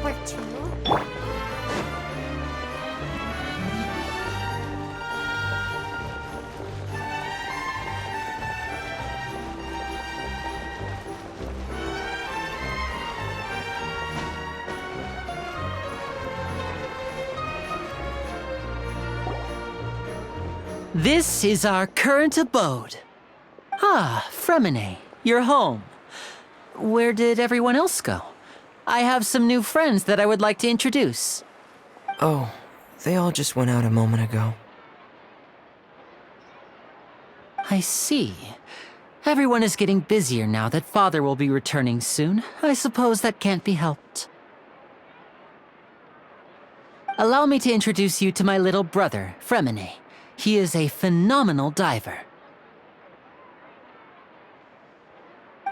work too. This is our current abode. Ah, Fremine, you're home. Where did everyone else go? I have some new friends that I would like to introduce. Oh, they all just went out a moment ago. I see. Everyone is getting busier now that Father will be returning soon. I suppose that can't be helped. Allow me to introduce you to my little brother, Fremine. He is a phenomenal diver.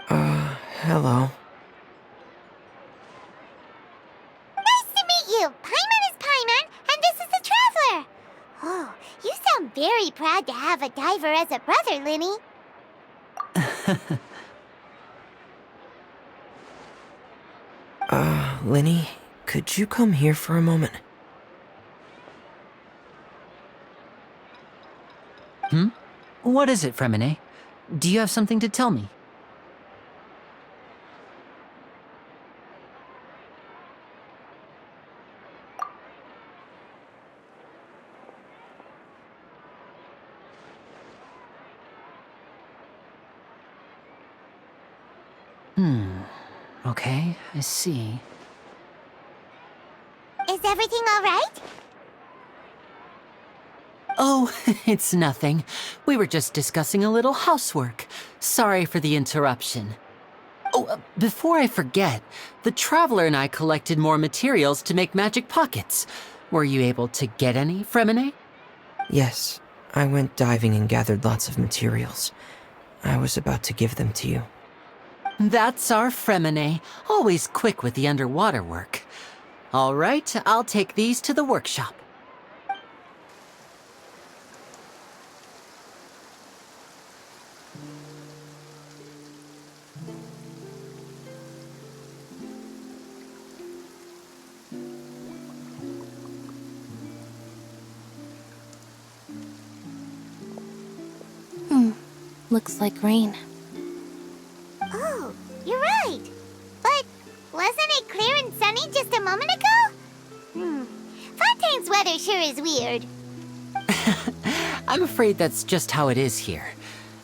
Hello. Nice to meet you! Paimon is Paimon, and this is the Traveler! Oh, you sound very proud to have a diver as a brother, Linny. Linny, could you come here for a moment? What is it, Fremine? Do you have something to tell me? Okay, I see. Is everything all right? Oh, it's nothing. We were just discussing a little housework. Sorry for the interruption. Oh, before I forget, the Traveler and I collected more materials to make magic pockets. Were you able to get any, Fremine? Yes, I went diving and gathered lots of materials. I was about to give them to you. That's our Fremine, always quick with the underwater work. All right, I'll take these to the workshop. Looks like rain. Oh, you're right. But wasn't it clear and sunny just a moment ago? Fontaine's weather sure is weird. I'm afraid that's just how it is here.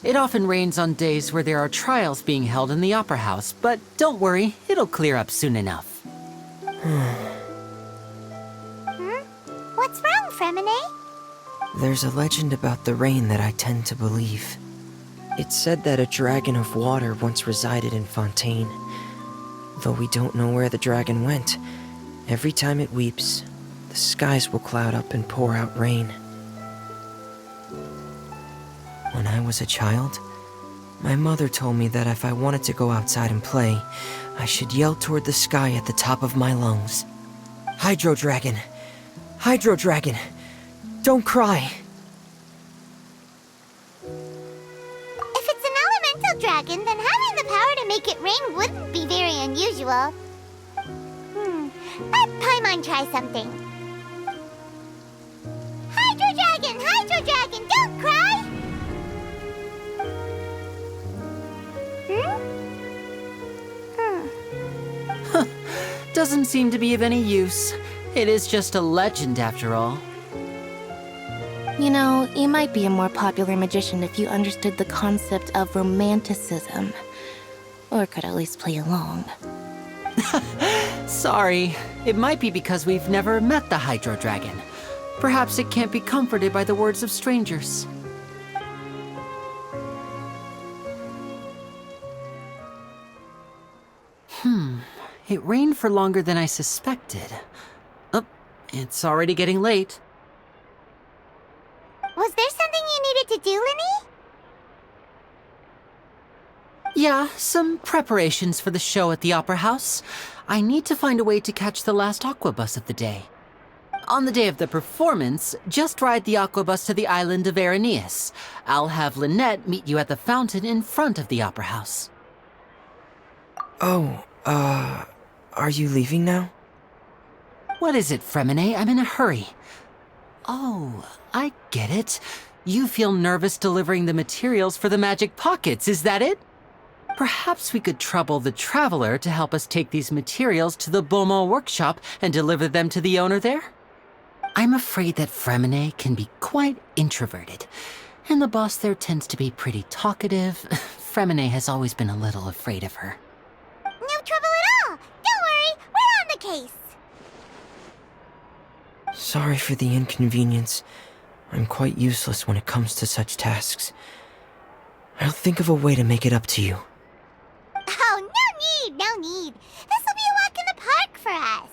It often rains on days where there are trials being held in the Opera House, but don't worry, it'll clear up soon enough. What's wrong, Fremine? There's a legend about the rain that I tend to believe. It's said that a dragon of water once resided in Fontaine. Though we don't know where the dragon went, every time it weeps, the skies will cloud up and pour out rain. When I was a child, my mother told me that if I wanted to go outside and play, I should yell toward the sky at the top of my lungs. Hydro Dragon! Hydro Dragon! Don't cry! If it's an elemental dragon, then having the power to make it rain wouldn't be very unusual. Let Paimon try something. Hydro Dragon, don't cry! Doesn't seem to be of any use. It is just a legend after all. You know, you might be a more popular magician if you understood the concept of romanticism. Or could at least play along. Sorry, it might be because we've never met the Hydro Dragon. Perhaps it can't be comforted by the words of strangers. It rained for longer than I suspected. Oh, it's already getting late. Was there something you needed to do, Linny? Yeah, some preparations for the show at the Opera House. I need to find a way to catch the last aquabus of the day. On the day of the performance, just ride the aquabus to the island of Aeneas. I'll have Lynette meet you at the fountain in front of the Opera House. Oh, are you leaving now? What is it, Fremine? I'm in a hurry. Oh, I get it. You feel nervous delivering the materials for the magic pockets, is that it? Perhaps we could trouble the Traveler to help us take these materials to the Beaumont workshop and deliver them to the owner there? I'm afraid that Fremine can be quite introverted, and the boss there tends to be pretty talkative. Fremine has always been a little afraid of her. No trouble at all! Don't worry, we're on the case! Sorry for the inconvenience. I'm quite useless when it comes to such tasks. I'll think of a way to make it up to you. Oh, no need! This'll be a walk in the park for us!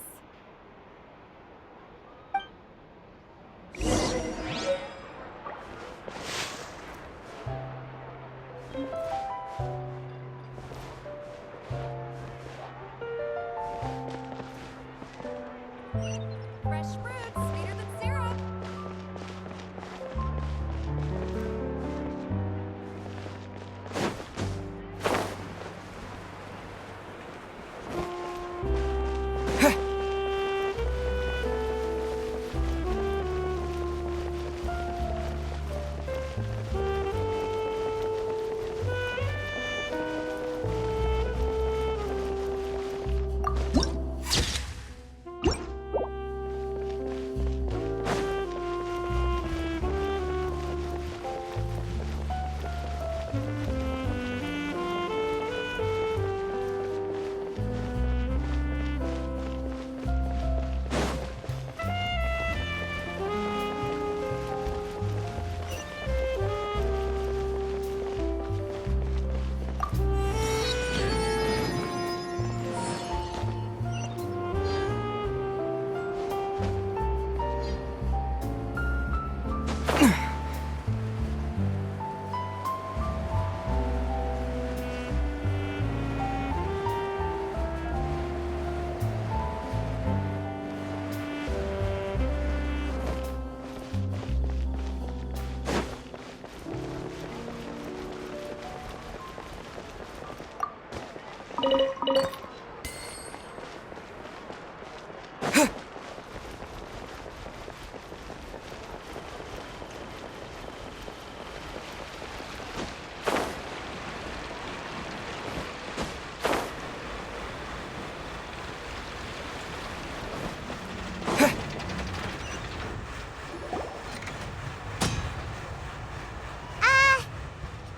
Fresh fruit, sweeter than syrup.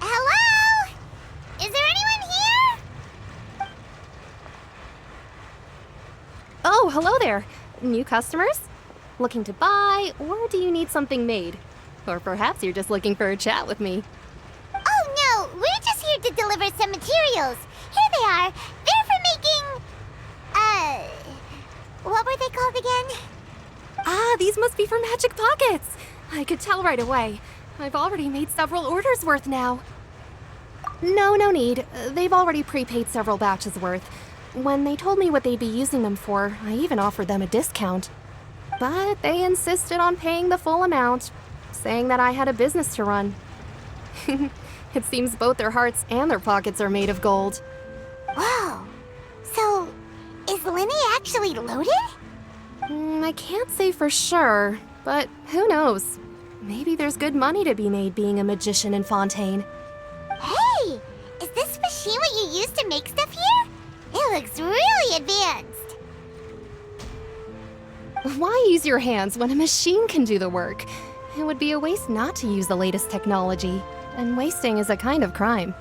Hello? Is there anyone here? Oh, hello there. New customers? Looking to buy, or do you need something made? Or perhaps you're just looking for a chat with me. Oh no, we're just here to deliver some materials. Here they are. They're for making... what were they called again? Ah, these must be for magic pockets. I could tell right away. I've already made several orders worth now. No need. They've already prepaid several batches worth. When they told me what they'd be using them for, I even offered them a discount. But they insisted on paying the full amount, saying that I had a business to run. It seems both their hearts and their pockets are made of gold. Whoa. So, is Lenny actually loaded? I can't say for sure, but who knows? Maybe there's good money to be made being a magician in Fontaine. Hey! Is this machine what you use to make stuff here? It looks really advanced. Why use your hands when a machine can do the work? It would be a waste not to use the latest technology, and wasting is a kind of crime.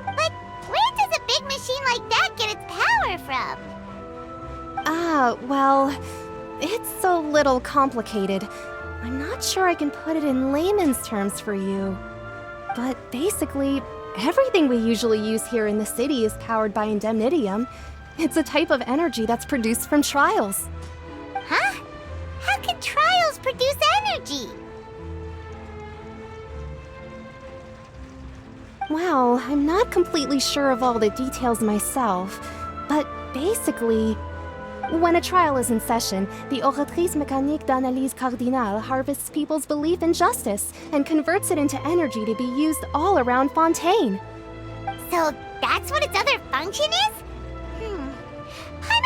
But where does a big machine like that get its power from? Well, it's a little complicated. I'm not sure I can put it in layman's terms for you. But basically, everything we usually use here in the city is powered by indemnitium. It's a type of energy that's produced from trials. Huh? How can trials produce energy? Well, I'm not completely sure of all the details myself, but basically, when a trial is in session, the Oratrice Mécanique d'Analyse Cardinale harvests people's belief in justice and converts it into energy to be used all around Fontaine. So that's what its other function is?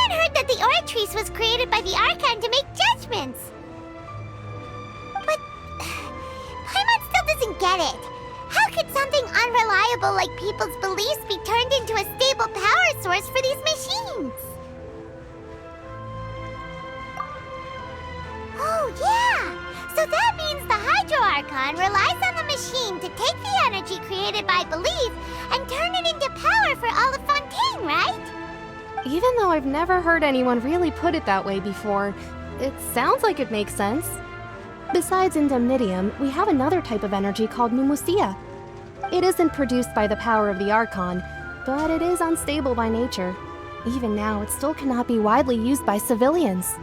I've heard that that the Oratrice was created by the Archon to make judgments. But Paimon still doesn't get it. How could something unreliable like people's beliefs be turned into a stable power source for these machines? Oh, yeah! So that means the Hydro Archon relies on the machine to take the energy created by belief and turn it into power for all of Fontaine, right? Even though I've never heard anyone really put it that way before, it sounds like it makes sense. Besides Indemnitium, we have another type of energy called Pneumosia. It isn't produced by the power of the Archon, but it is unstable by nature. Even now, it still cannot be widely used by civilians.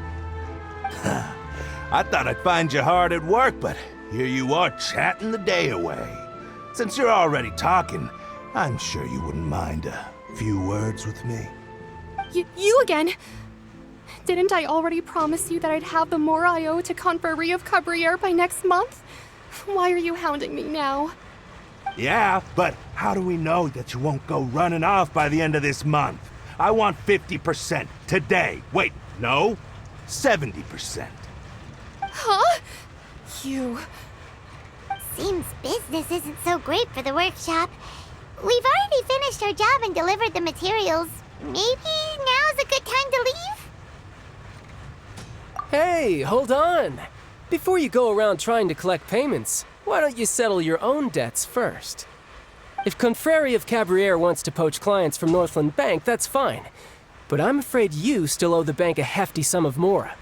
I thought I'd find you hard at work, but here you are chatting the day away. Since you're already talking, I'm sure you wouldn't mind a few words with me. You again? Didn't I already promise you that I'd have the miHoYo to Confrérie of Cabriere by next month? Why are you hounding me now? Yeah, but how do we know that you won't go running off by the end of this month? I want 50% today. Wait, no, 70%. Huh? You... Seems business isn't so great for the workshop. We've already finished our job and delivered the materials. Maybe now is a good time to leave? Hey, hold on. Before you go around trying to collect payments, why don't you settle your own debts first? If Confrérie of Cabriere wants to poach clients from Northland Bank, that's fine. But I'm afraid you still owe the bank a hefty sum of Mora.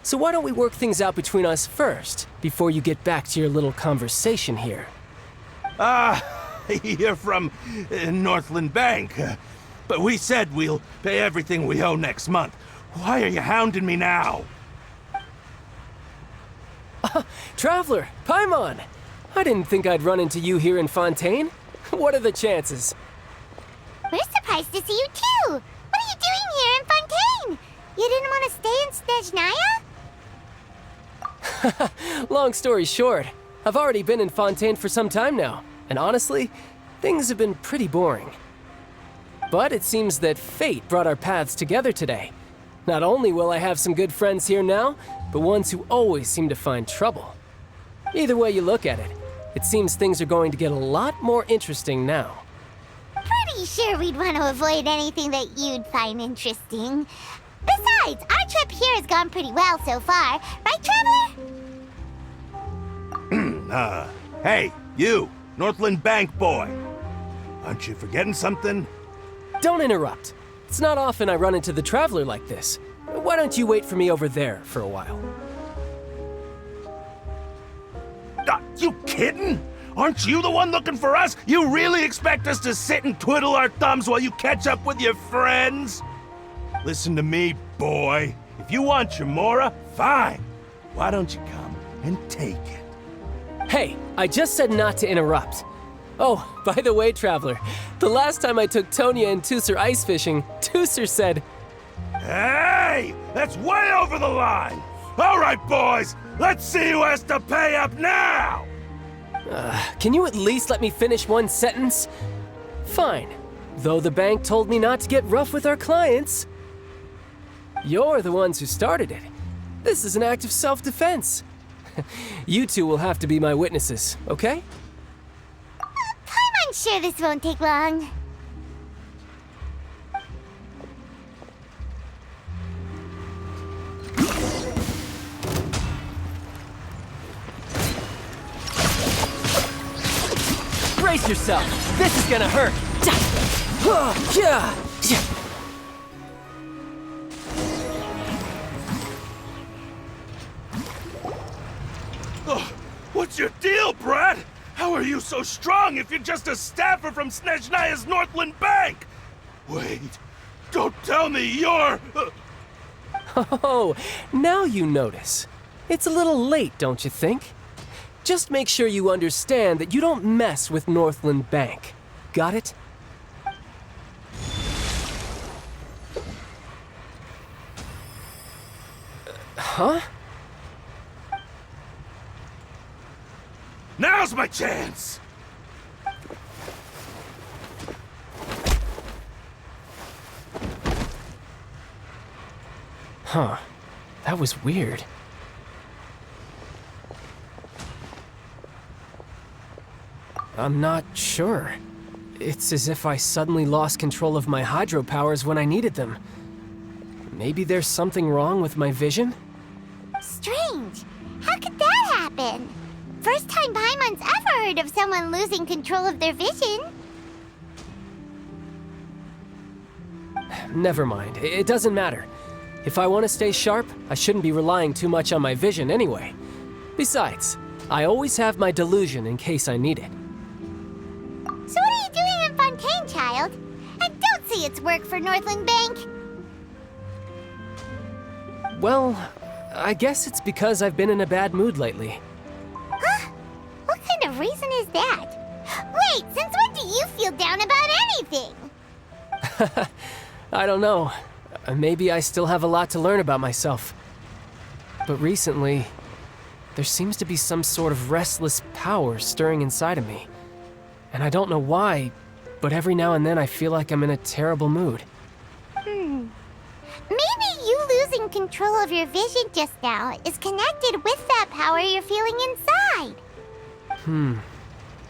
So why don't we work things out between us first, before you get back to your little conversation here? You're from Northland Bank. But we said we'll pay everything we owe next month. Why are you hounding me now? Traveler, Paimon! I didn't think I'd run into you here in Fontaine. What are the chances? We're surprised to see you too! What are you doing here in Fontaine? You didn't want to stay in Snezhnaya? Long story short, I've already been in Fontaine for some time now, and honestly, things have been pretty boring. But it seems that fate brought our paths together today. Not only will I have some good friends here now, but ones who always seem to find trouble. Either way you look at it, it seems things are going to get a lot more interesting now. Pretty sure we'd want to avoid anything that you'd find interesting. Besides, our trip here has gone pretty well so far, right, Traveler? Hey, you, Northland Bank boy. Aren't you forgetting something? Don't interrupt. It's not often I run into the Traveler like this. Why don't you wait for me over there for a while? You kidding? Aren't you the one looking for us? You really expect us to sit and twiddle our thumbs while you catch up with your friends? Listen to me, boy. If you want your Mora, fine. Why don't you come and take it? Hey, I just said not to interrupt. Oh, by the way, Traveler, the last time I took Tonya and Tusser ice fishing, Tusser said, Hey! That's way over the line! All right, boys, let's see who has to pay up now! Can you at least let me finish one sentence? Fine. Though the bank told me not to get rough with our clients. You're the ones who started it. This is an act of self-defense. You two will have to be my witnesses, okay? I'm sure this won't take long. Brace yourself! This is gonna hurt! What's your deal, Brad? How are you so strong if you're just a staffer from Snezhnaya's Northland Bank? Wait, don't tell me you're... Oh, now you notice. It's a little late, don't you think? Just make sure you understand that you don't mess with Northland Bank. Got it? Huh? Now's my chance! Huh. That was weird. I'm not sure. It's as if I suddenly lost control of my hydro powers when I needed them. Maybe there's something wrong with my vision? Strange. How could that happen? First time Paimon's ever heard of someone losing control of their vision. Never mind. It doesn't matter. If I want to stay sharp, I shouldn't be relying too much on my vision anyway. Besides, I always have my delusion in case I need it. So what are you doing in Fontaine, child? And don't say it's work for Northland Bank. Well, I guess it's because I've been in a bad mood lately. Huh? What kind of reason is that? Wait, since when do you feel down about anything? I don't know. Maybe I still have a lot to learn about myself. But recently, there seems to be some sort of restless power stirring inside of me. And I don't know why, but every now and then I feel like I'm in a terrible mood. Maybe you losing control of your vision just now is connected with that power you're feeling inside.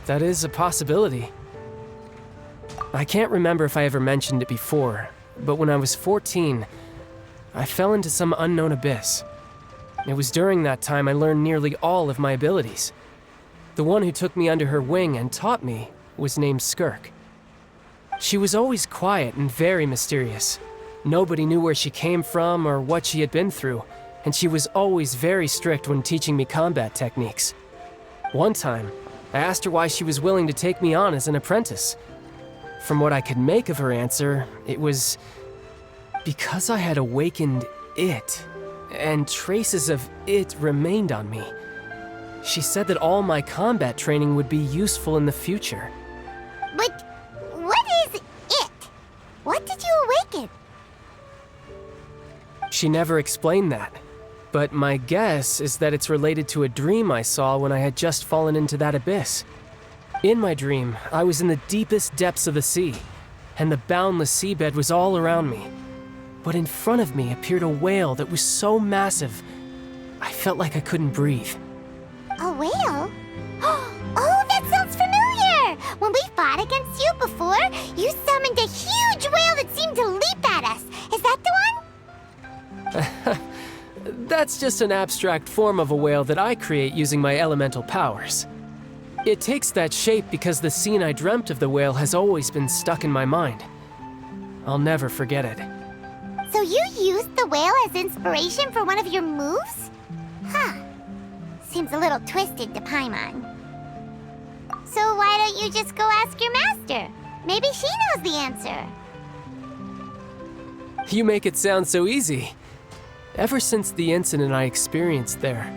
That is a possibility. I can't remember if I ever mentioned it before, but when I was 14, I fell into some unknown abyss. It was during that time I learned nearly all of my abilities. The one who took me under her wing and taught me was named Skirk. She was always quiet and very mysterious. Nobody knew where she came from or what she had been through, and she was always very strict when teaching me combat techniques. One time, I asked her why she was willing to take me on as an apprentice. From what I could make of her answer, it was because I had awakened it, and traces of it remained on me. She said that all my combat training would be useful in the future. But what is it? What did you awaken? She never explained that, but my guess is that it's related to a dream I saw when I had just fallen into that abyss. In my dream, I was in the deepest depths of the sea, and the boundless seabed was all around me. But in front of me appeared a whale that was so massive, I felt like I couldn't breathe. A whale? Oh, that sounds familiar! When we fought against you before, you summoned a huge whale that seemed to leap at us. Is that the one? That's just an abstract form of a whale that I create using my elemental powers. It takes that shape because the scene I dreamt of the whale has always been stuck in my mind. I'll never forget it. So you used the whale as inspiration for one of your moves? Huh. Seems a little twisted to Paimon. So why don't you just go ask your master? Maybe she knows the answer. You make it sound so easy. Ever since the incident I experienced there,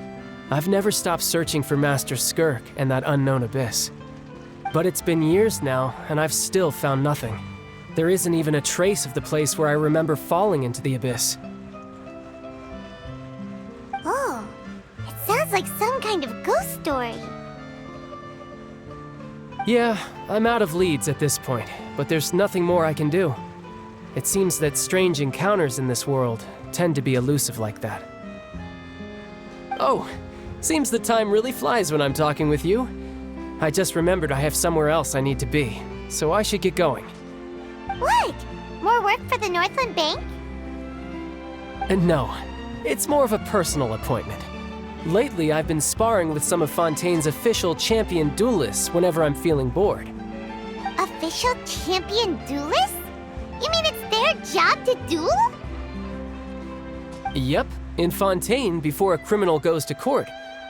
I've never stopped searching for Master Skirk and that unknown abyss. But it's been years now, and I've still found nothing. There isn't even a trace of the place where I remember falling into the abyss. Oh, it sounds like some kind of ghost story. Yeah, I'm out of leads at this point, but there's nothing more I can do. It seems that strange encounters in this world tend to be elusive like that. Oh, seems the time really flies when I'm talking with you. I just remembered I have somewhere else I need to be, so I should get going. What? More work for the Northland Bank? And no, it's more of a personal appointment. Lately, I've been sparring with some of Fontaine's official champion duelists whenever I'm feeling bored. Official champion duelists? You mean it's their job to duel? Yep, in Fontaine, before a criminal goes to court,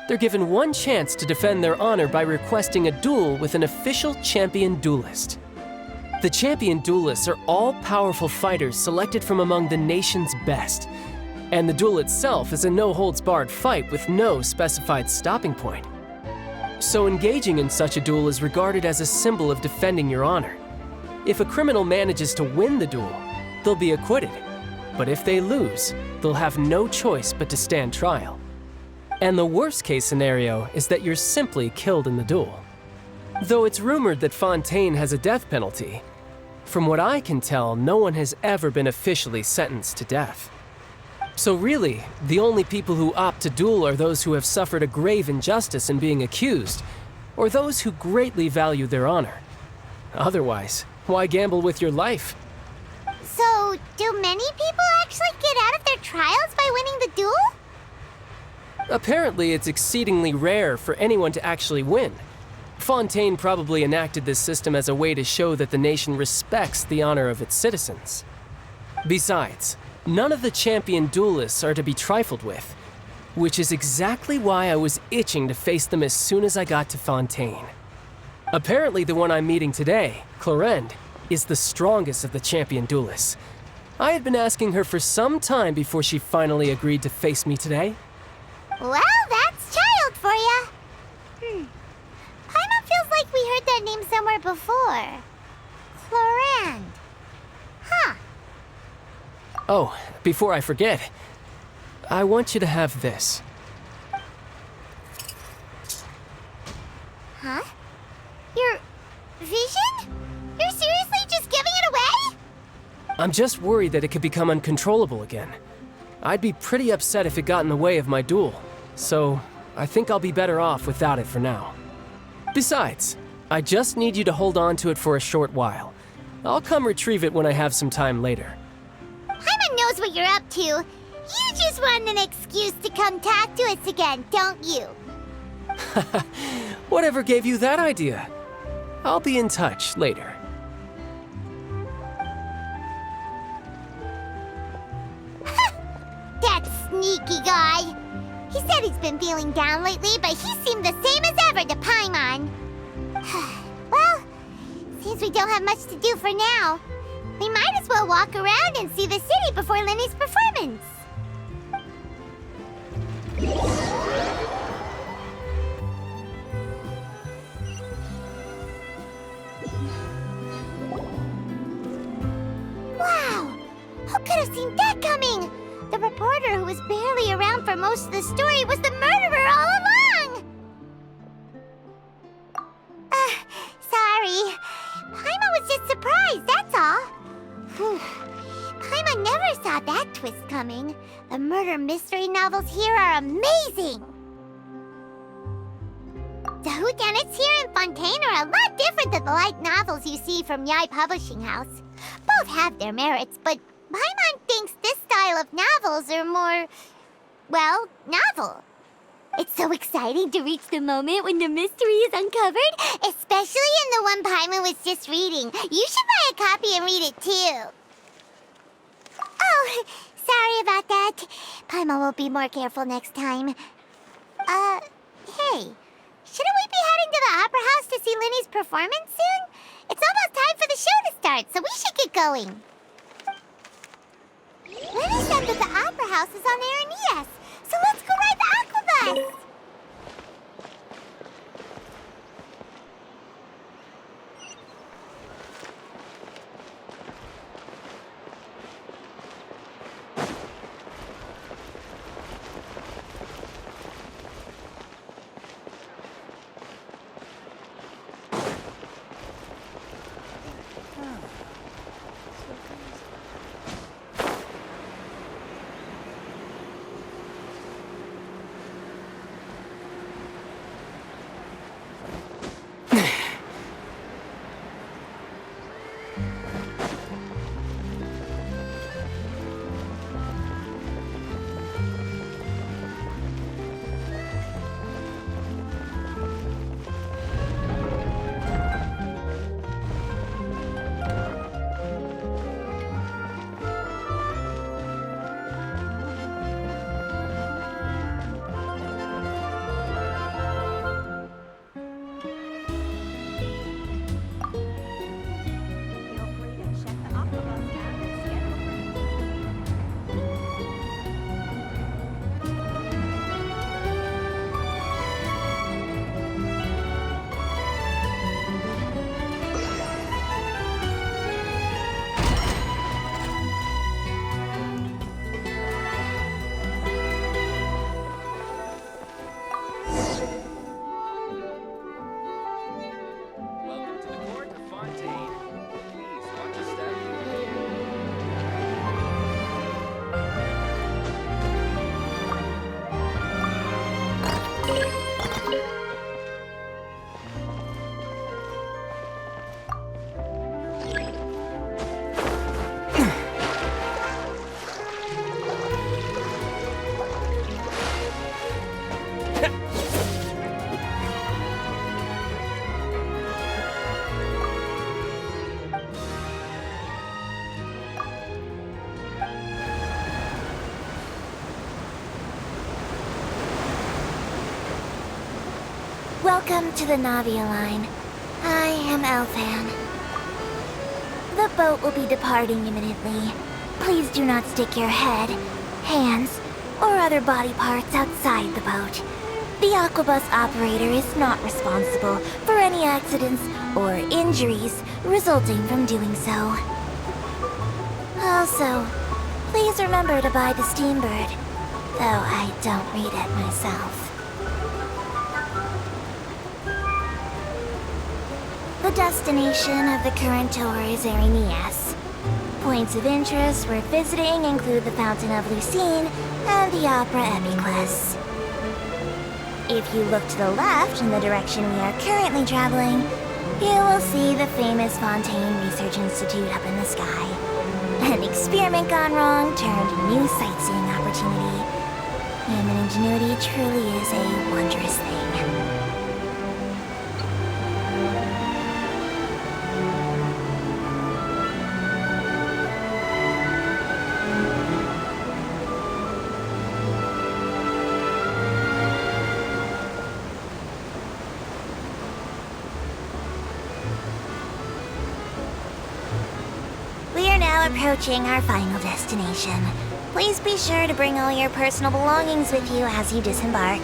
they're given one chance to defend their honor by requesting a duel with an official champion duelist. The champion duelists are all powerful fighters selected from among the nation's best, and the duel itself is a no-holds-barred fight with no specified stopping point. So engaging in such a duel is regarded as a symbol of defending your honor. If a criminal manages to win the duel, they'll be acquitted. But if they lose, they'll have no choice but to stand trial. And the worst-case scenario is that you're simply killed in the duel. Though it's rumored that Fontaine has a death penalty, from what I can tell, no one has ever been officially sentenced to death. So really, the only people who opt to duel are those who have suffered a grave injustice in being accused, or those who greatly value their honor. Otherwise, why gamble with your life? So, do many people actually get out of their trials by winning the duel? Apparently, it's exceedingly rare for anyone to actually win. Fontaine probably enacted this system as a way to show that the nation respects the honor of its citizens. Besides, none of the champion duelists are to be trifled with, which is exactly why I was itching to face them as soon as I got to Fontaine. Apparently, the one I'm meeting today, Clorinde, is the strongest of the champion duelists. I had been asking her for some time before she finally agreed to face me today. Well, that's child for ya. Paimon feels like we heard that name somewhere before. Clorinde. Huh. Oh, before I forget, I want you to have this. Huh? Your vision? You're seriously just giving it away? I'm just worried that it could become uncontrollable again. I'd be pretty upset if it got in the way of my duel, so I think I'll be better off without it for now. Besides, I just need you to hold on to it for a short while. I'll come retrieve it when I have some time later. Paimon knows what you're up to. You just want an excuse to come talk to us again, don't you? Whatever gave you that idea? I'll be in touch later. That sneaky guy. He said he's been feeling down lately, but he seemed the same as ever to Paimon. Well, seems we don't have much to do for now. We might as well walk around and see the city before Lenny's performance. Wow! Who could have seen that coming? The reporter who was barely around for most of the story was the murderer all along! Sorry. Paimon was just surprised, that's all. Paimon never saw that twist coming. The murder mystery novels here are amazing! The whodunits here in Fontaine are a lot different than the light novels you see from Yai Publishing House. Both have their merits, but Paimon thinks this style of novels are more, well, novel. It's so exciting to reach the moment when the mystery is uncovered, especially in the one Paimon was just reading. You should buy a copy and read it too. Oh, sorry about that. Paimon will be more careful next time. Hey, shouldn't we be heading to the Opera House to see Lenny's performance soon? It's almost time for the show to start, so we should get going. Lenny said that the Opera House is on Aeneas, so let's go ride the Aquabus! Welcome to the Navia line. I am Elfan. The boat will be departing imminently. Please do not stick your head, hands, or other body parts outside the boat. The Aquabus operator is not responsible for any accidents or injuries resulting from doing so. Also, please remember to buy the Steambird, though I don't read it myself. The destination of the current tour is Arenias. Points of interest worth visiting include the Fountain of Lucine and the Opera Epiclese. If you look to the left in the direction we are currently traveling, you will see the famous Fontaine Research Institute up in the sky. An experiment gone wrong turned a new sightseeing opportunity. Human ingenuity truly is a wondrous thing. Approaching our final destination. Please be sure to bring all your personal belongings with you as you disembark.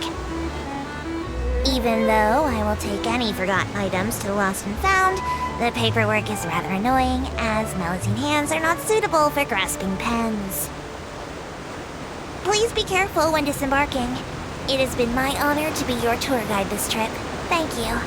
Even though I will take any forgotten items to the lost and found, the paperwork is rather annoying, as Melusine hands are not suitable for grasping pens. Please be careful when disembarking. It has been my honor to be your tour guide this trip. Thank you.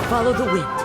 Follow the wind.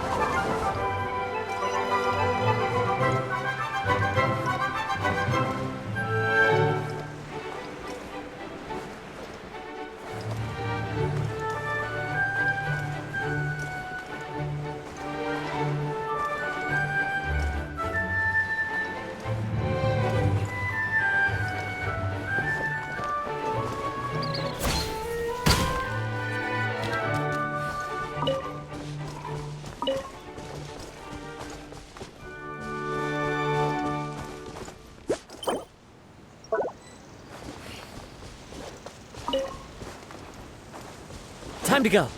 Time to go.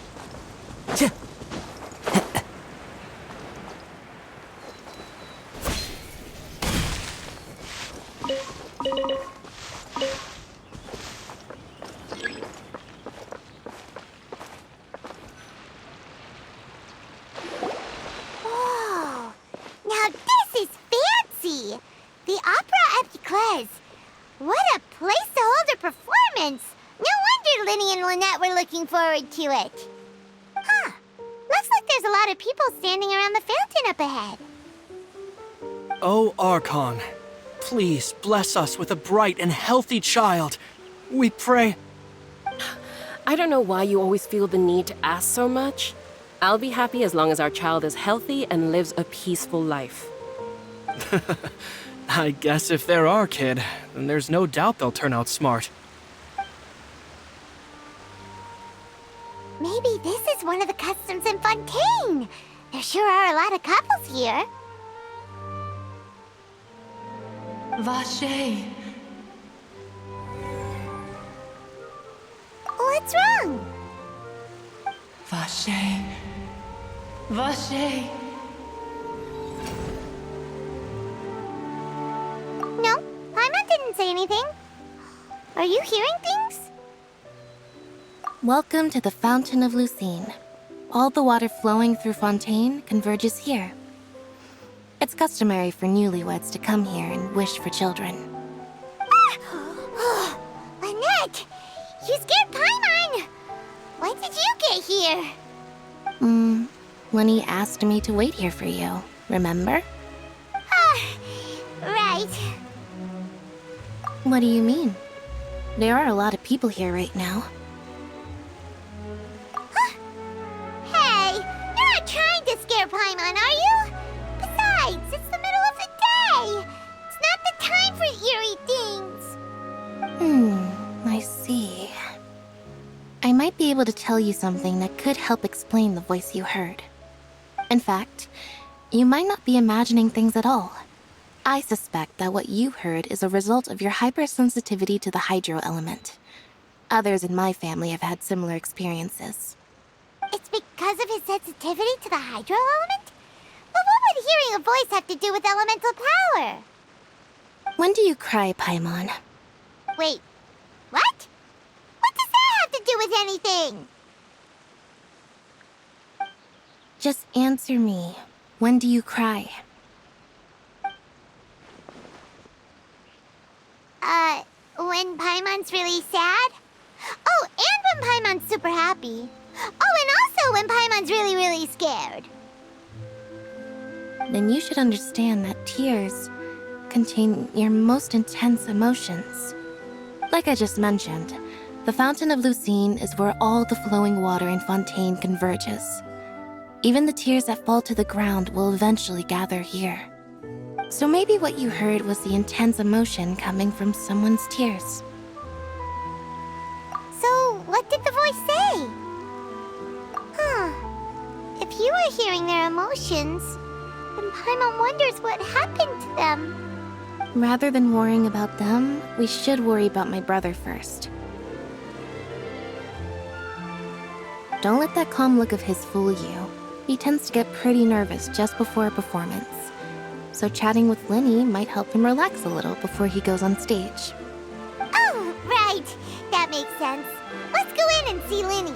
Whoa! Now this is fancy! The Opera Epiclese. What a place to hold a performance! No wonder Linny and Lynette were looking forward to it. Huh. Looks like there's a lot of people standing around the fountain up ahead. Oh, Archon, please bless us with a bright and healthy child. We pray. I don't know why you always feel the need to ask so much. I'll be happy as long as our child is healthy and lives a peaceful life. I guess if they're our kid, then there's no doubt they'll turn out smart. Maybe this is one of the customs in Fontaine. There sure are a lot of couples here. Vache. What's wrong? Vache. Vache. No, Paimon didn't say anything. Are you hearing things? Welcome to the Fountain of Lucine. All the water flowing through Fontaine converges here. It's customary for newlyweds to come here and wish for children. Lynette! You scared Paimon! When did you get here? Lenny asked me to wait here for you, remember? Right. What do you mean? There are a lot of people here right now. Hey, you're not trying to scare Paimon, are you? Besides, it's the middle of the day. It's not the time for eerie things. I see. I might be able to tell you something that could help explain the voice you heard. In fact, you might not be imagining things at all. I suspect that what you heard is a result of your hypersensitivity to the hydro element. Others in my family have had similar experiences. It's because of his sensitivity to the hydro element? But what would hearing a voice have to do with elemental power? When do you cry, Paimon? Wait, what? What does that have to do with anything? Just answer me. When do you cry? When Paimon's really sad? Oh, and when Paimon's super happy. Oh, and also when Paimon's really, really scared. Then you should understand that tears contain your most intense emotions. Like I just mentioned, the Fountain of Lucine is where all the flowing water in Fontaine converges. Even the tears that fall to the ground will eventually gather here. So maybe what you heard was the intense emotion coming from someone's tears. So, what did the voice say? If you were hearing their emotions, then Paimon wonders what happened to them. Rather than worrying about them, we should worry about my brother first. Don't let that calm look of his fool you. He tends to get pretty nervous just before a performance. So chatting with Lenny might help him relax a little before he goes on stage. Oh, right. That makes sense. Let's go in and see Lenny.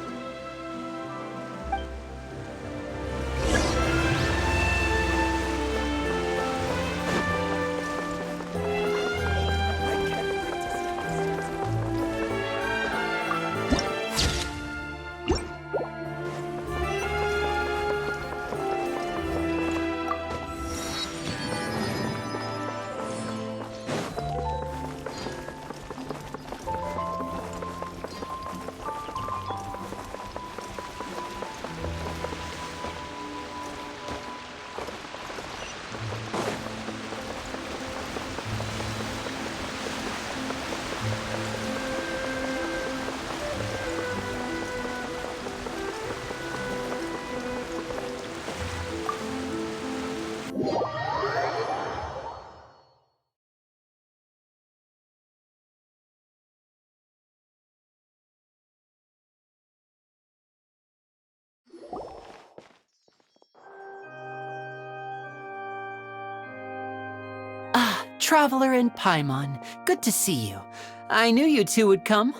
Traveler and Paimon, good to see you. I knew you two would come.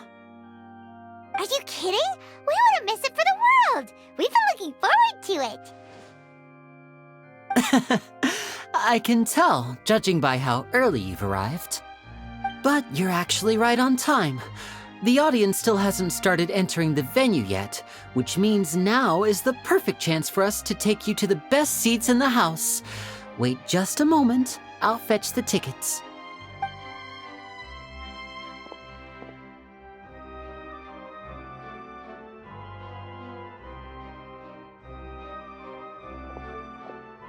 Are you kidding? We wouldn't miss it for the world. We've been looking forward to it. I can tell, judging by how early you've arrived. But you're actually right on time. The audience still hasn't started entering the venue yet, which means now is the perfect chance for us to take you to the best seats in the house. Wait just a moment. I'll fetch the tickets.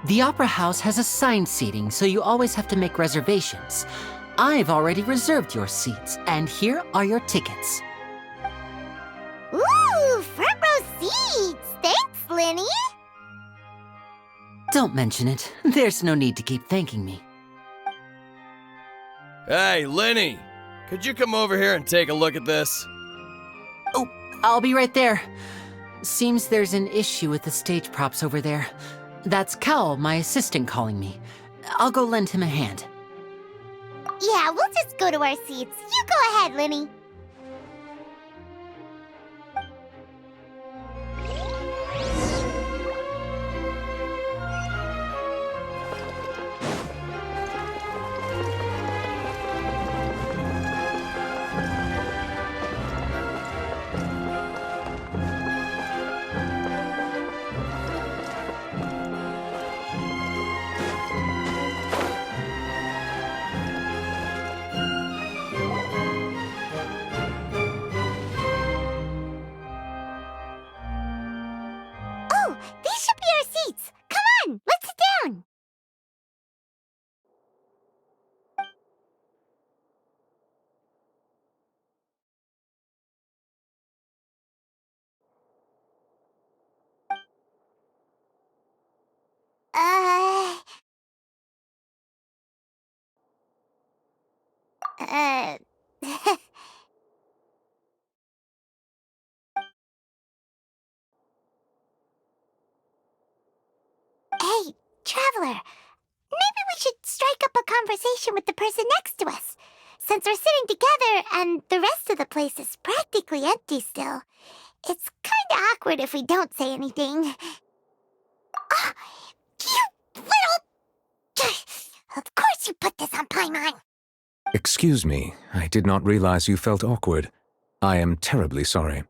The Opera House has assigned seating, so you always have to make reservations. I've already reserved your seats, and here are your tickets. Ooh, front row seats! Thanks, Lenny! Don't mention it. There's no need to keep thanking me. Hey, Lenny! Could you come over here and take a look at this? Oh, I'll be right there. Seems there's an issue with the stage props over there. That's Cal, my assistant, calling me. I'll go lend him a hand. Yeah, we'll just go to our seats. You go ahead, Lenny. Oh, these should be our seats. Come on, let's sit down. Uh... Uh... Hey, Traveler. Maybe we should strike up a conversation with the person next to us. Since we're sitting together and the rest of the place is practically empty still, it's kinda awkward if we don't say anything. Ah, you little... Of course you put this on Paimon. Excuse me, I did not realize you felt awkward. I am terribly sorry.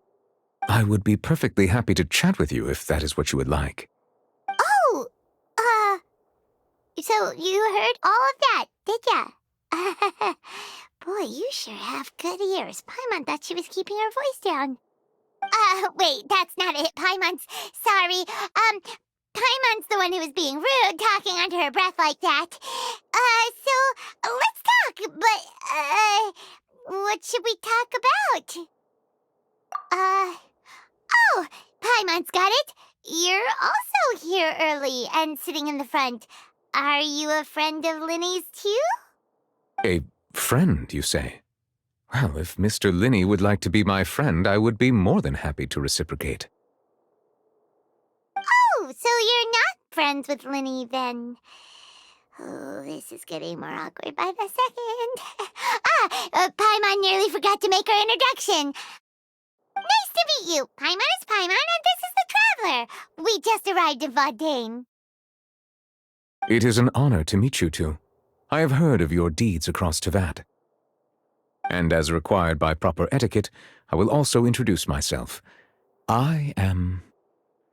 I would be perfectly happy to chat with you if that is what you would like. Oh, so you heard all of that, did ya? Boy, you sure have good ears. Paimon thought she was keeping her voice down. Wait, that's not it. Paimon's... Sorry. Paimon's the one who was being rude, talking under her breath like that. So, let's talk, but, what should we talk about? Oh, Paimon's got it. You're also here early and sitting in the front. Are you a friend of Linny's too? A friend, you say? Well, if Mr. Linney would like to be my friend, I would be more than happy to reciprocate. Oh, so you're not friends with Linny then? Oh, this is getting more awkward by the second. Paimon nearly forgot to make her introduction. Nice to meet you. Paimon is Paimon, and this is the Traveler. We just arrived in Fontaine. It is an honor to meet you two. I have heard of your deeds across Tevat. And as required by proper etiquette, I will also introduce myself. I am...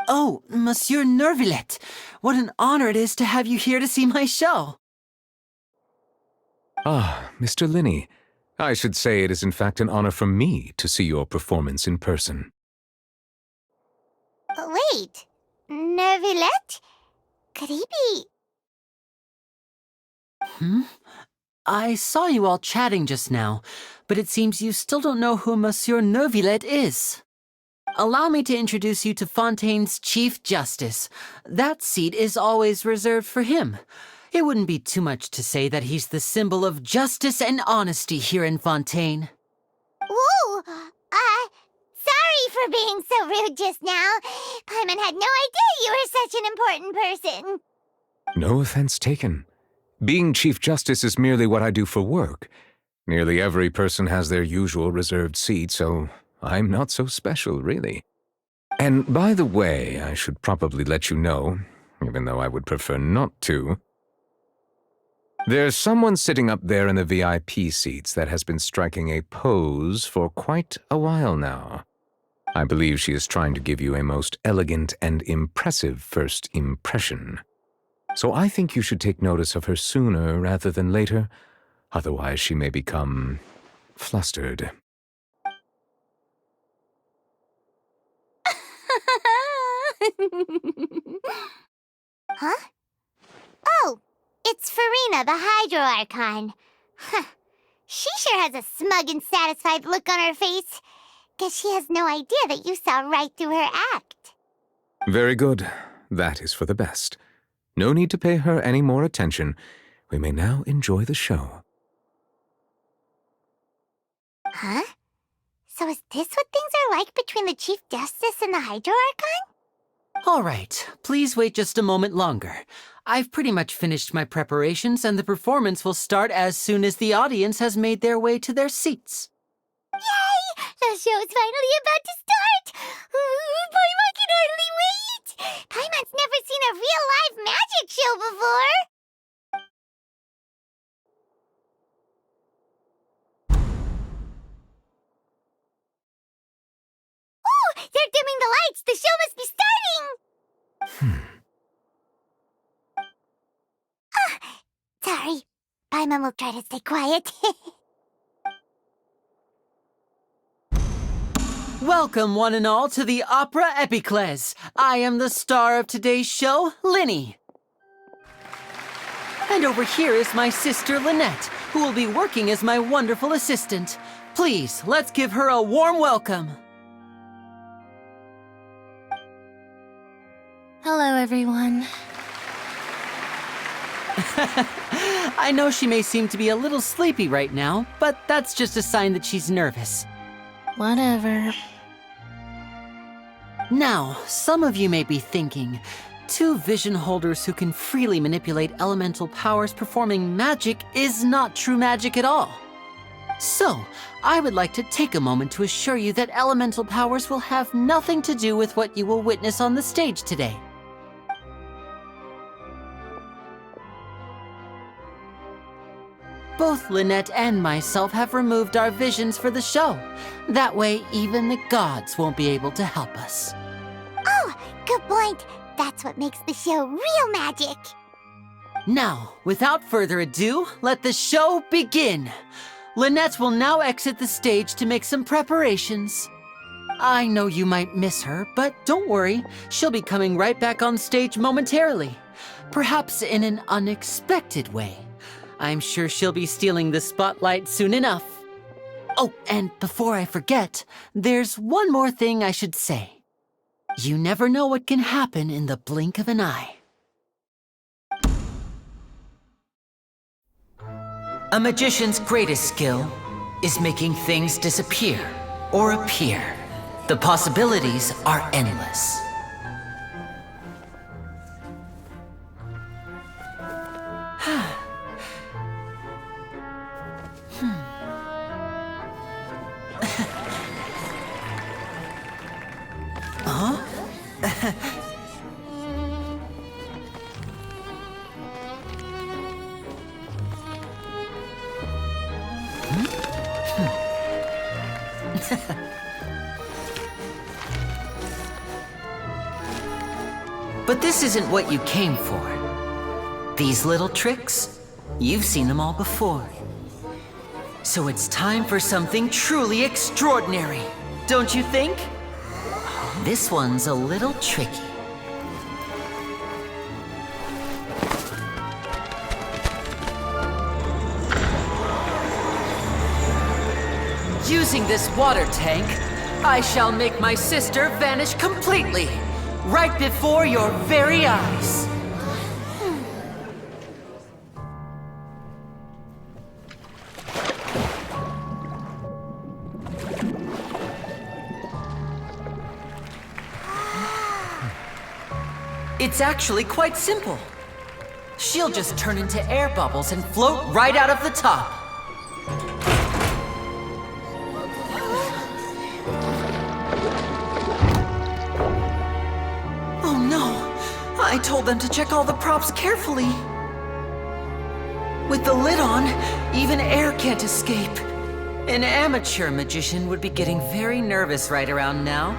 Oh, Monsieur Nervillet! What an honor it is to have you here to see my show! Ah, Mr. Linney. I should say it is in fact an honor for me to see your performance in person. Wait, Nervillet? Could he be... I saw you all chatting just now, but it seems you still don't know who Monsieur Nervillet is. Allow me to introduce you to Fontaine's Chief Justice. That seat is always reserved for him. It wouldn't be too much to say that he's the symbol of justice and honesty here in Fontaine. Whoa! Sorry for being so rude just now. Paimon had no idea you were such an important person. No offense taken. Being Chief Justice is merely what I do for work. Nearly every person has their usual reserved seat, so I'm not so special, really. And by the way, I should probably let you know, even though I would prefer not to. There's someone sitting up there in the VIP seats that has been striking a pose for quite a while now. I believe she is trying to give you a most elegant and impressive first impression. So I think you should take notice of her sooner rather than later, otherwise she may become flustered. Huh? Oh, it's Farina, the Hydro Archon. Huh. She sure has a smug and satisfied look on her face. Guess she has no idea that you saw right through her act. Very good. That is for the best. No need to pay her any more attention. We may now enjoy the show. Huh? So is this what things are like between the Chief Justice and the Hydro Archon? All right, please wait just a moment longer. I've pretty much finished my preparations, and the performance will start as soon as the audience has made their way to their seats. Yay! The show's finally about to start! Paimon can hardly wait! Paimon's never seen a real live magic show before! Ooh! They're dimming the lights! The show must be starting! Sorry. Paimon will try to stay quiet. Welcome, one and all, to the Opera Epiclese. I am the star of today's show, Linny. And over here is my sister, Lynette, who will be working as my wonderful assistant. Please, let's give her a warm welcome. Hello, everyone. I know she may seem to be a little sleepy right now, but that's just a sign that she's nervous. Whatever. Now, some of you may be thinking, two vision holders who can freely manipulate elemental powers performing magic is not true magic at all. So, I would like to take a moment to assure you that elemental powers will have nothing to do with what you will witness on the stage today. Both Lynette and myself have removed our visions for the show. That way, even the gods won't be able to help us. Oh, good point. That's what makes the show real magic. Now, without further ado, let the show begin. Lynette will now exit the stage to make some preparations. I know you might miss her, but don't worry. She'll be coming right back on stage momentarily. Perhaps in an unexpected way. I'm sure she'll be stealing the spotlight soon enough. Oh, and before I forget, there's one more thing I should say. You never know what can happen in the blink of an eye. A magician's greatest skill is making things disappear or appear. The possibilities are endless. But this isn't what you came for. These little tricks, you've seen them all before. So it's time for something truly extraordinary, don't you think? This one's a little tricky. Using this water tank, I shall make my sister vanish completely, right before your very eyes. It's actually quite simple. She'll just turn into air bubbles and float right out of the top. Oh no! I told them to check all the props carefully. With the lid on, even air can't escape. An amateur magician would be getting very nervous right around now.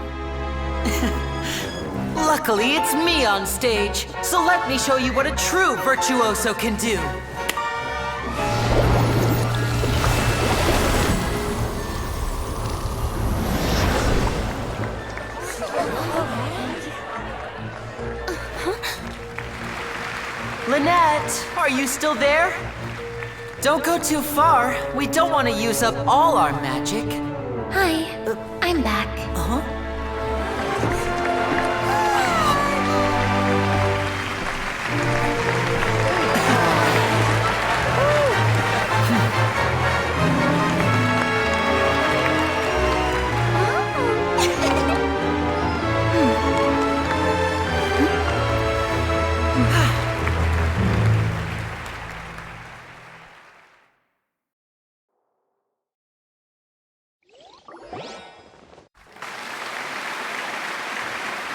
Luckily, it's me on stage, so let me show you what a true virtuoso can do. Lynette! Are you still there? Don't go too far. We don't want to use up all our magic. Hi, I'm back. Uh-huh.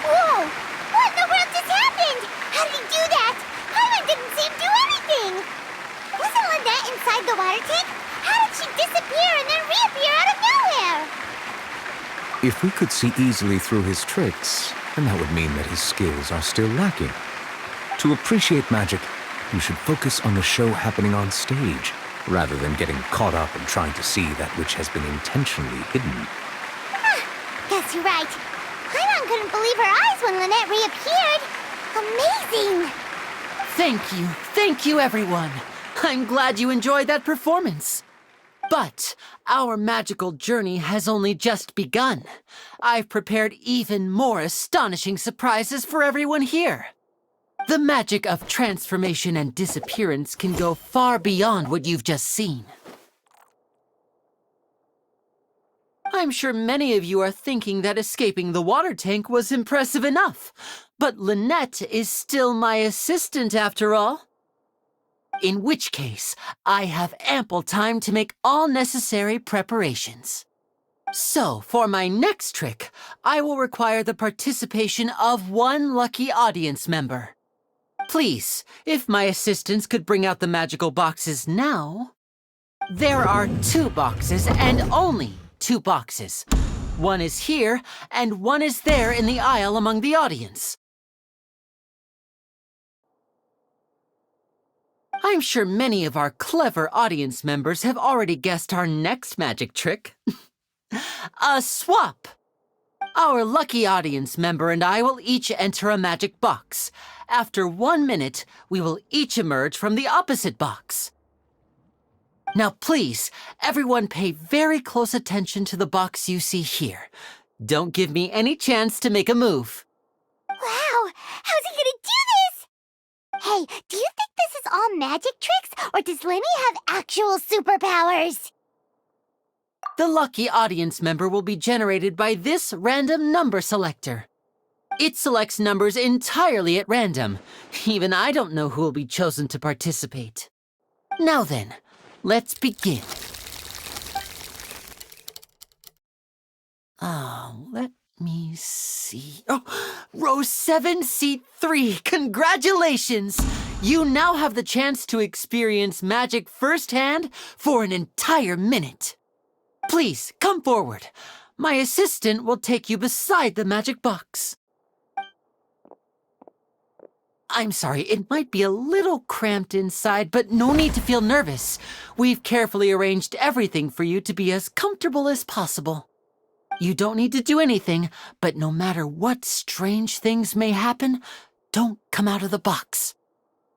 Whoa! What in the world just happened? How did he do that? Paimon didn't seem to do anything. Wasn't Lynette inside the water tank? How did she disappear and then reappear out of nowhere? If we could see easily through his tricks, then that would mean that his skills are still lacking. To appreciate magic, you should focus on the show happening on stage, rather than getting caught up in trying to see that which has been intentionally hidden. Guess you're right. Paimon couldn't believe her eyes when Lynette reappeared. Amazing! Thank you, everyone. I'm glad you enjoyed that performance. But our magical journey has only just begun. I've prepared even more astonishing surprises for everyone here. The magic of transformation and disappearance can go far beyond what you've just seen. I'm sure many of you are thinking that escaping the water tank was impressive enough, but Lynette is still my assistant after all. In which case, I have ample time to make all necessary preparations. So, for my next trick, I will require the participation of one lucky audience member. Please, if my assistants could bring out the magical boxes now. There are 2 boxes and only 2 boxes. One is here and one is there in the aisle among the audience. I'm sure many of our clever audience members have already guessed our next magic trick. A swap! Our lucky audience member and I will each enter a magic box. After 1 minute, we will each emerge from the opposite box. Now please, everyone pay very close attention to the box you see here. Don't give me any chance to make a move. Wow! How's he gonna do this? Hey, do you think this is all magic tricks, or does Lenny have actual superpowers? The lucky audience member will be generated by this random number selector. It selects numbers entirely at random. Even I don't know who will be chosen to participate. Now then, let's begin. Let me see. Oh, row 7, seat 3. Congratulations! You now have the chance to experience magic firsthand for an entire minute. Please, come forward. My assistant will take you beside the magic box. I'm sorry, it might be a little cramped inside, but no need to feel nervous. We've carefully arranged everything for you to be as comfortable as possible. You don't need to do anything, but no matter what strange things may happen, don't come out of the box.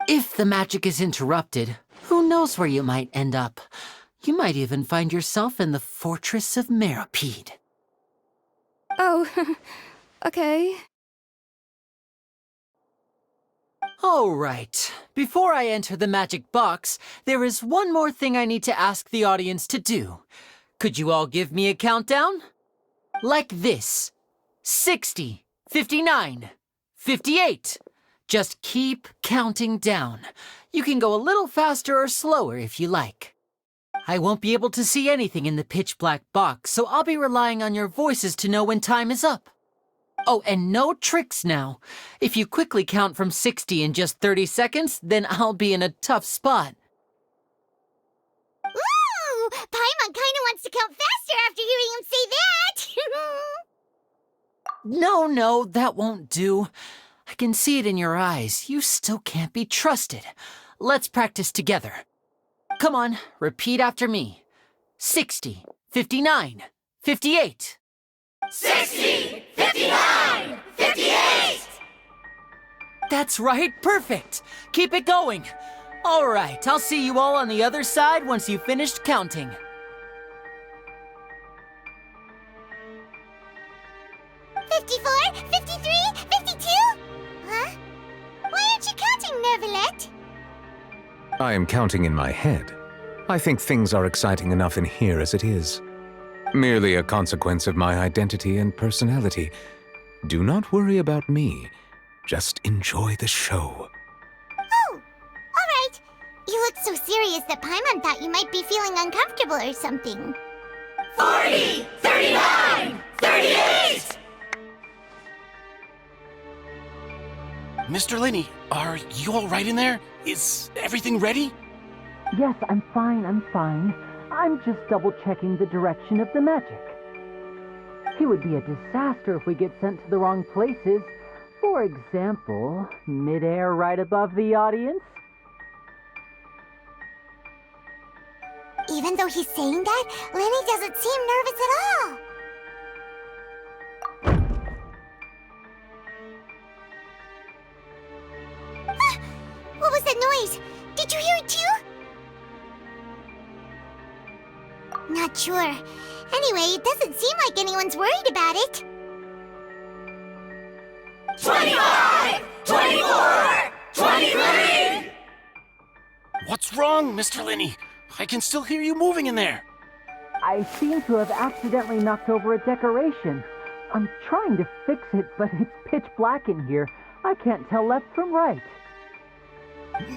If the magic is interrupted, who knows where you might end up? You might even find yourself in the Fortress of Meripede. Oh, okay. All right. Before I enter the magic box, there is one more thing I need to ask the audience to do. Could you all give me a countdown? Like this. 60, 59, 58. Just keep counting down. You can go a little faster or slower if you like. I won't be able to see anything in the pitch-black box, so I'll be relying on your voices to know when time is up. Oh, and no tricks now. If you quickly count from 60 in just 30 seconds, then I'll be in a tough spot. Ooh! Paimon kinda wants to count faster after hearing him say that! No, that won't do. I can see it in your eyes. You still can't be trusted. Let's practice together. Come on, repeat after me. 60, 59, 58. 60, 59, 58! That's right, perfect. Keep it going. All right, I'll see you all on the other side once you've finished counting. 54, 53, 52? Huh? Why aren't you counting, Nervalet? I am counting in my head. I think things are exciting enough in here as it is. Merely a consequence of my identity and personality. Do not worry about me. Just enjoy the show. Oh, all right. You look so serious that Paimon thought you might be feeling uncomfortable or something. 40, 39, 38! Mr. Linney, are you all right in there? Is everything ready? Yes, I'm fine. I'm just double-checking the direction of the magic. It would be a disaster if we get sent to the wrong places. For example, mid-air right above the audience. Even though he's saying that, Lenny doesn't seem nervous at all. Ah, what was that noise? Did you hear it too? Not sure. Anyway, it doesn't seem like anyone's worried about it. 25, 24, 23! What's wrong, Mr. Linney? I can still hear you moving in there. I seem to have accidentally knocked over a decoration. I'm trying to fix it, but it's pitch black in here. I can't tell left from right.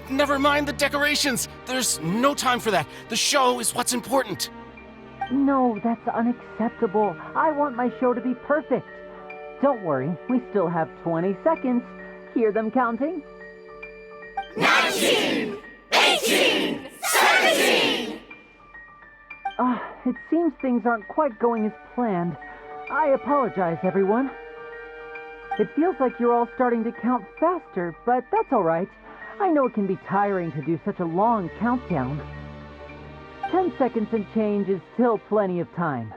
Never mind the decorations. There's no time for that. The show is what's important. No, that's unacceptable. I want my show to be perfect. Don't worry, we still have 20 seconds. Hear them counting? 19, 18, 17! It seems things aren't quite going as planned. I apologize, everyone. It feels like you're all starting to count faster, but that's all right. I know it can be tiring to do such a long countdown. 10 seconds and change is still plenty of time.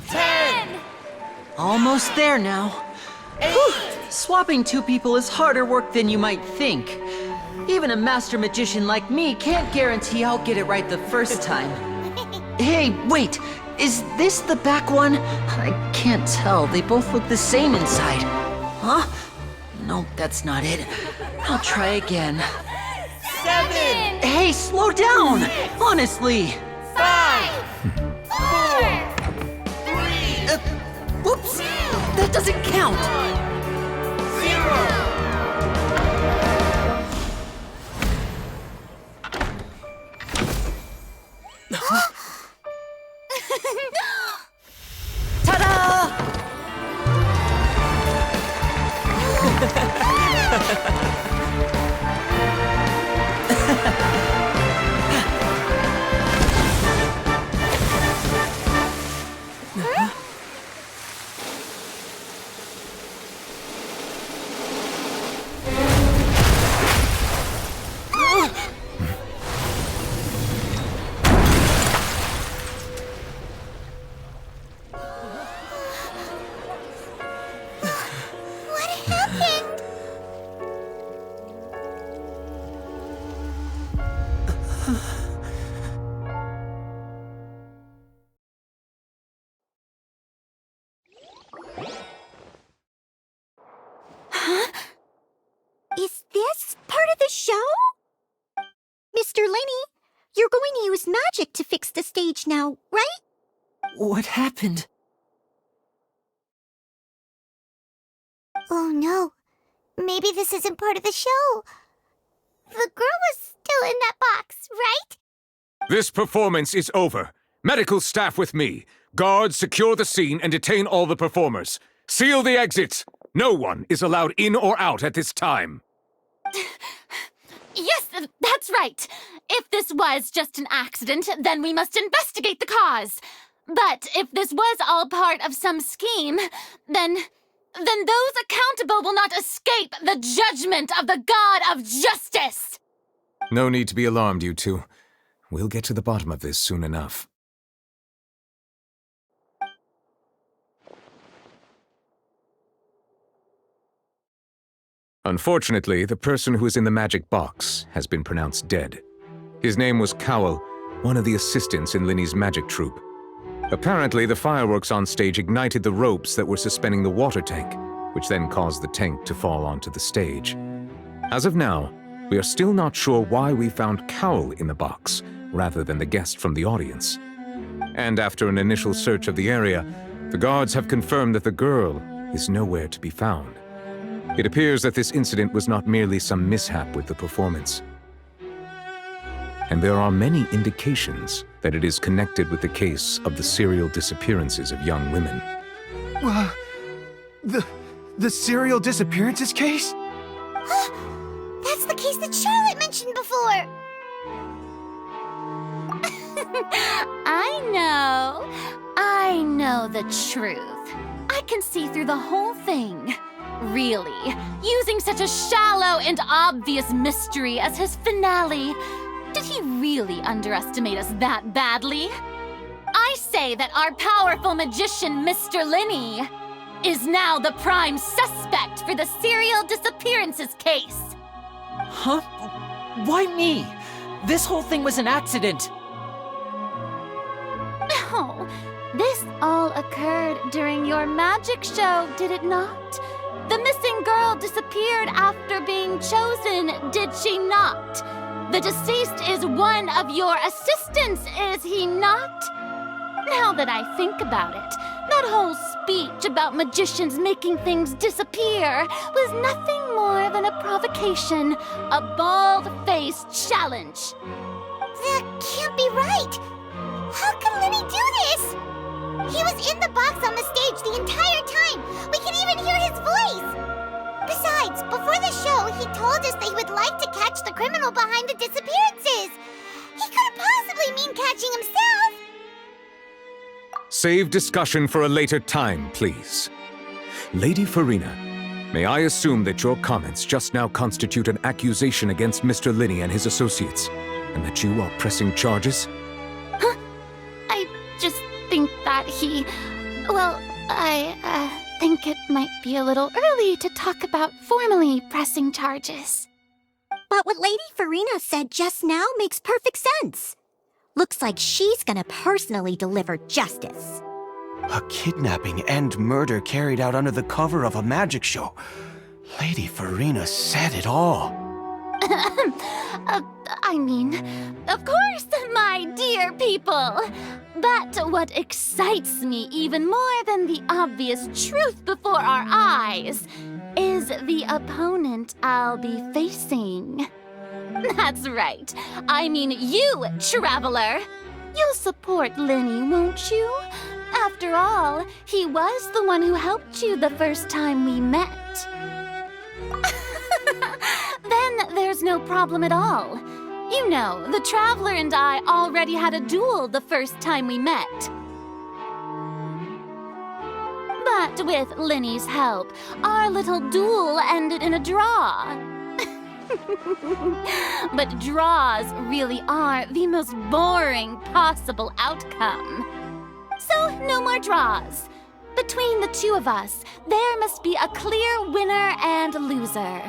10! Almost there now. 8! Swapping two people is harder work than you might think. Even a master magician like me can't guarantee I'll get it right the first time. Hey, wait! Is this the back one? I can't tell. They both look the same inside. Huh? No, that's not it. I'll try again. 7! Hey, slow down! Honestly! 5! 4! 3! Whoops! That doesn't count! 0! Ta-da! What happened? Huh? Is this part of the show? Mr. Linney, you're going to use magic to fix the stage now, right? What happened? Oh no. Maybe this isn't part of the show. The girl was still in that box, right? This performance is over. Medical staff with me. Guards, secure the scene and detain all the performers. Seal the exits. No one is allowed in or out at this time. Yes, that's right. If this was just an accident, then we must investigate the cause. But if this was all part of some scheme, then those accountable will not escape the judgment of the God of Justice! No need to be alarmed, you two. We'll get to the bottom of this soon enough. Unfortunately, the person who is in the magic box has been pronounced dead. His name was Cowell, one of the assistants in Linny's magic troupe. Apparently, the fireworks on stage ignited the ropes that were suspending the water tank, which then caused the tank to fall onto the stage. As of now, we are still not sure why we found Cowell in the box, rather than the guest from the audience. And after an initial search of the area, the guards have confirmed that the girl is nowhere to be found. It appears that this incident was not merely some mishap with the performance. And there are many indications that it is connected with the case of the serial disappearances of young women. The serial disappearances case? That's the case that Charlotte mentioned before! I know the truth. I can see through the whole thing. Really, using such a shallow and obvious mystery as his finale, did he really underestimate us that badly? I say that our powerful magician, Mr. Linny, is now the prime suspect for the serial disappearances case. Huh? Why me? This whole thing was an accident. No, this all occurred during your magic show, did it not? The missing girl disappeared after being chosen, did she not? The deceased is one of your assistants, is he not? Now that I think about it, that whole speech about magicians making things disappear was nothing more than a provocation, a bald-faced challenge. That can't be right! How can Linny do this? He was in the box on the stage the entire time! We can even hear his voice! Besides, before the show, he told us that he would like to catch the criminal behind the disappearances! He couldn't possibly mean catching himself! Save discussion for a later time, please. Lady Farina, may I assume that your comments just now constitute an accusation against Mr. Linny and his associates, and that you are pressing charges? Huh? I just think that he... Well, I think it might be a little early to talk about formally pressing charges. But what Lady Farina said just now makes perfect sense. Looks like she's gonna personally deliver justice. A kidnapping and murder carried out under the cover of a magic show. Lady Farina said it all. I mean, of course, my dear people. But what excites me even more than the obvious truth before our eyes is the opponent I'll be facing. That's right. I mean you, Traveler. You'll support Linny, won't you? After all, he was the one who helped you the first time we met. Then there's no problem at all. You know, the Traveler and I already had a duel the first time we met. But with Linny's help, our little duel ended in a draw. But draws really are the most boring possible outcome. So, no more draws. Between the two of us, there must be a clear winner and loser.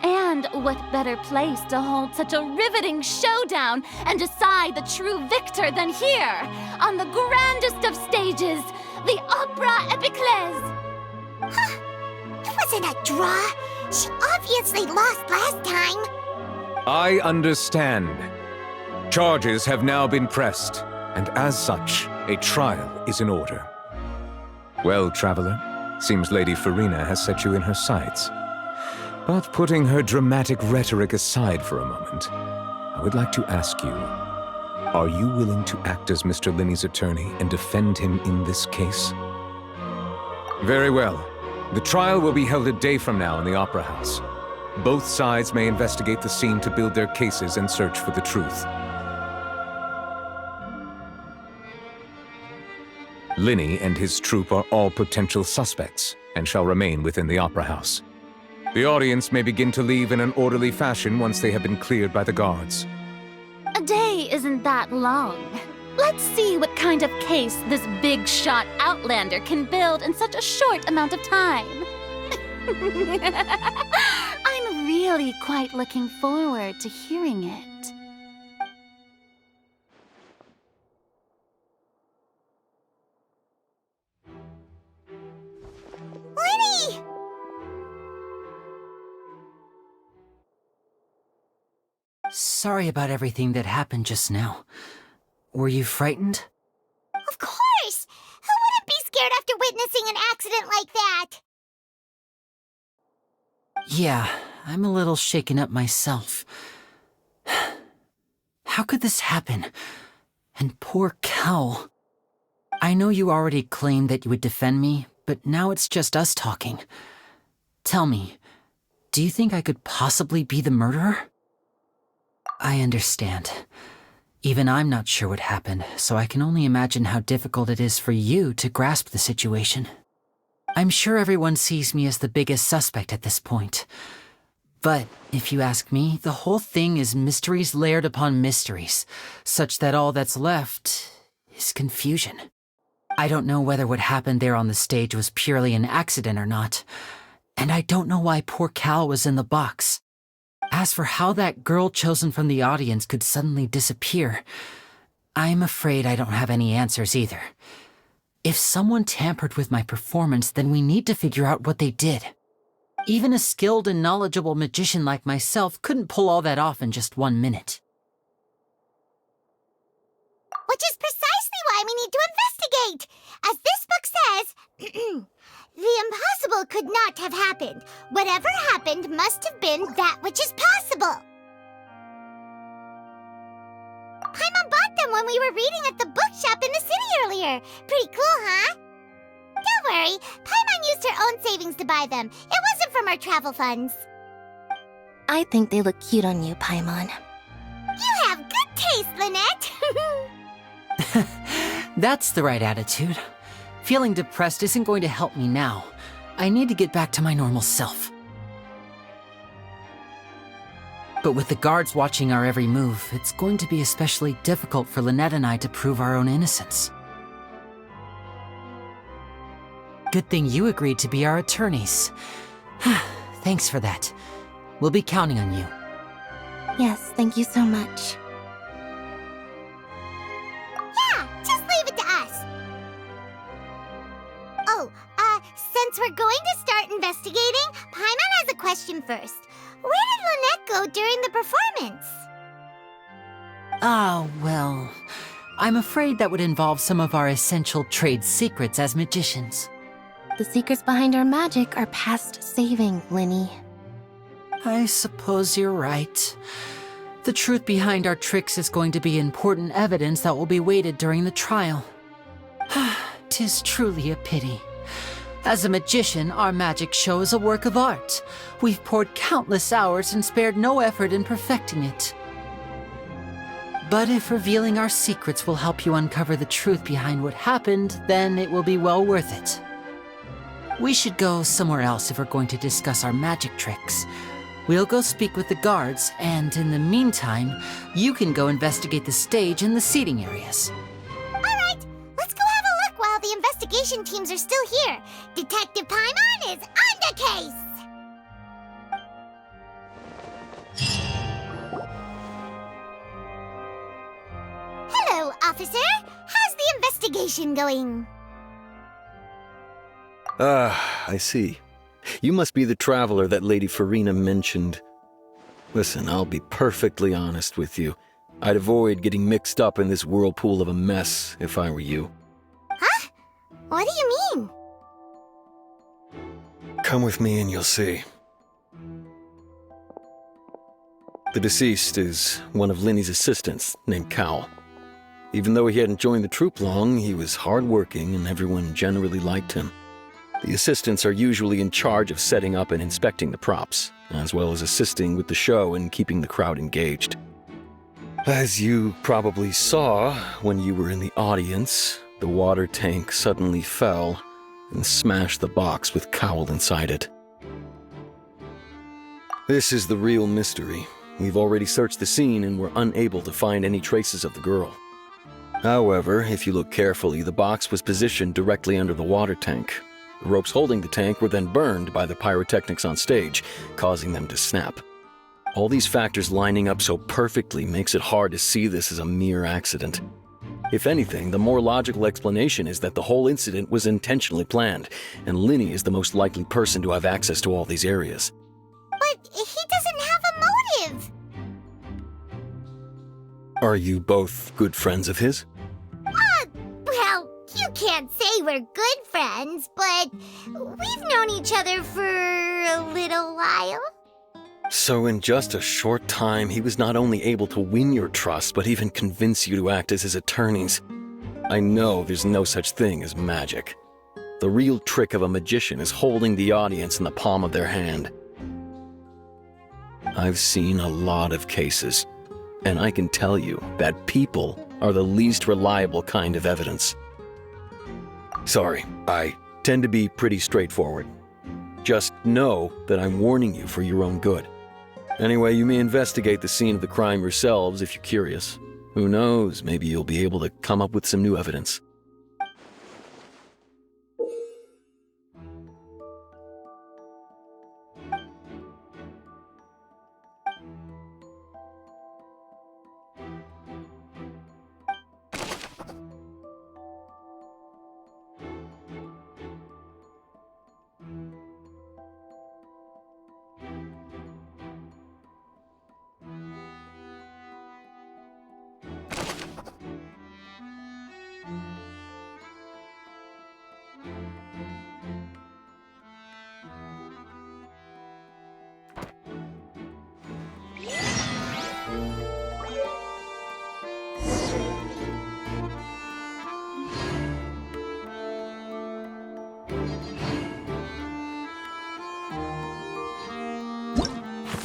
And what better place to hold such a riveting showdown and decide the true victor than here, on the grandest of stages, the Opera Epiclese. Huh? It wasn't a draw. She obviously lost last time. I understand. Charges have now been pressed, and as such, a trial is in order. Well, Traveler, seems Lady Farina has set you in her sights. But putting her dramatic rhetoric aside for a moment, I would like to ask you, are you willing to act as Mr. Linny's attorney and defend him in this case? Very well. The trial will be held a day from now in the Opera House. Both sides may investigate the scene to build their cases and search for the truth. Linny and his troupe are all potential suspects and shall remain within the Opera House. The audience may begin to leave in an orderly fashion once they have been cleared by the guards. A day isn't that long. Let's see what kind of case this big-shot outlander can build in such a short amount of time. I really quite looking forward to hearing it. Lenny! Sorry about everything that happened just now. Were you frightened? Of course! Who wouldn't be scared after witnessing an accident like that? Yeah, I'm a little shaken up myself. How could this happen? And poor Cal. I know you already claimed that you would defend me, but now it's just us talking. Tell me, do you think I could possibly be the murderer? I understand. Even I'm not sure what happened, so I can only imagine how difficult it is for you to grasp the situation. I'm sure everyone sees me as the biggest suspect at this point. But if you ask me, the whole thing is mysteries layered upon mysteries, such that all that's left is confusion. I don't know whether what happened there on the stage was purely an accident or not, and I don't know why poor Cal was in the box. As for how that girl chosen from the audience could suddenly disappear, I'm afraid I don't have any answers either. If someone tampered with my performance, then we need to figure out what they did. Even a skilled and knowledgeable magician like myself couldn't pull all that off in just 1 minute. Which is precisely why we need to investigate! As this book says, the impossible could not have happened. Whatever happened must have been that which is possible. Paimon bought them when we were reading at the bookshop in the city earlier. Pretty cool, huh? Don't worry, Paimon used her own savings to buy them. It wasn't from our travel funds. I think they look cute on you, Paimon. You have good taste, Lynette! That's the right attitude. Feeling depressed isn't going to help me now. I need to get back to my normal self. But with the guards watching our every move, it's going to be especially difficult for Lynette and I to prove our own innocence. Good thing you agreed to be our attorneys. Thanks for that. We'll be counting on you. Yes, thank you so much. Yeah, just leave it to us. Oh, since we're going to start investigating, Paimon has a question first. Where did Lynette go during the performance? Ah, well, I'm afraid that would involve some of our essential trade secrets as magicians. The secrets behind our magic are past saving, Linny. I suppose you're right. The truth behind our tricks is going to be important evidence that will be weighted during the trial. 'Tis truly a pity. As a magician, our magic show is a work of art. We've poured countless hours and spared no effort in perfecting it. But if revealing our secrets will help you uncover the truth behind what happened, then it will be well worth it. We should go somewhere else if we're going to discuss our magic tricks. We'll go speak with the guards, and in the meantime, you can go investigate the stage and the seating areas. All right, let's go have a look while the investigation teams are still here. Detective Paimon is on the case! Hello, officer. How's the investigation going? I see. You must be the traveler that Lady Farina mentioned. Listen, I'll be perfectly honest with you. I'd avoid getting mixed up in this whirlpool of a mess if I were you. Huh? What do you mean? Come with me and you'll see. The deceased is one of Linny's assistants named Cal. Even though he hadn't joined the troupe long, he was hardworking and everyone generally liked him. The assistants are usually in charge of setting up and inspecting the props, as well as assisting with the show and keeping the crowd engaged. As you probably saw when you were in the audience, the water tank suddenly fell and smashed the box with Cowl inside it. This is the real mystery. We've already searched the scene and were unable to find any traces of the girl. However, if you look carefully, the box was positioned directly under the water tank. The ropes holding the tank were then burned by the pyrotechnics on stage, causing them to snap. All these factors lining up so perfectly makes it hard to see this as a mere accident. If anything, the more logical explanation is that the whole incident was intentionally planned, and Linny is the most likely person to have access to all these areas. But he doesn't have a motive. Are you both good friends of his? Well, you can't say we're good friends, but we've known each other for a little while. So in just a short time, he was not only able to win your trust, but even convince you to act as his attorneys. I know there's no such thing as magic. The real trick of a magician is holding the audience in the palm of their hand. I've seen a lot of cases, and I can tell you that people are the least reliable kind of evidence. Sorry, I tend to be pretty straightforward. Just know that I'm warning you for your own good. Anyway, you may investigate the scene of the crime yourselves if you're curious. Who knows, maybe you'll be able to come up with some new evidence.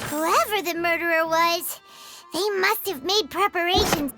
Whoever the murderer was, they must have made preparations.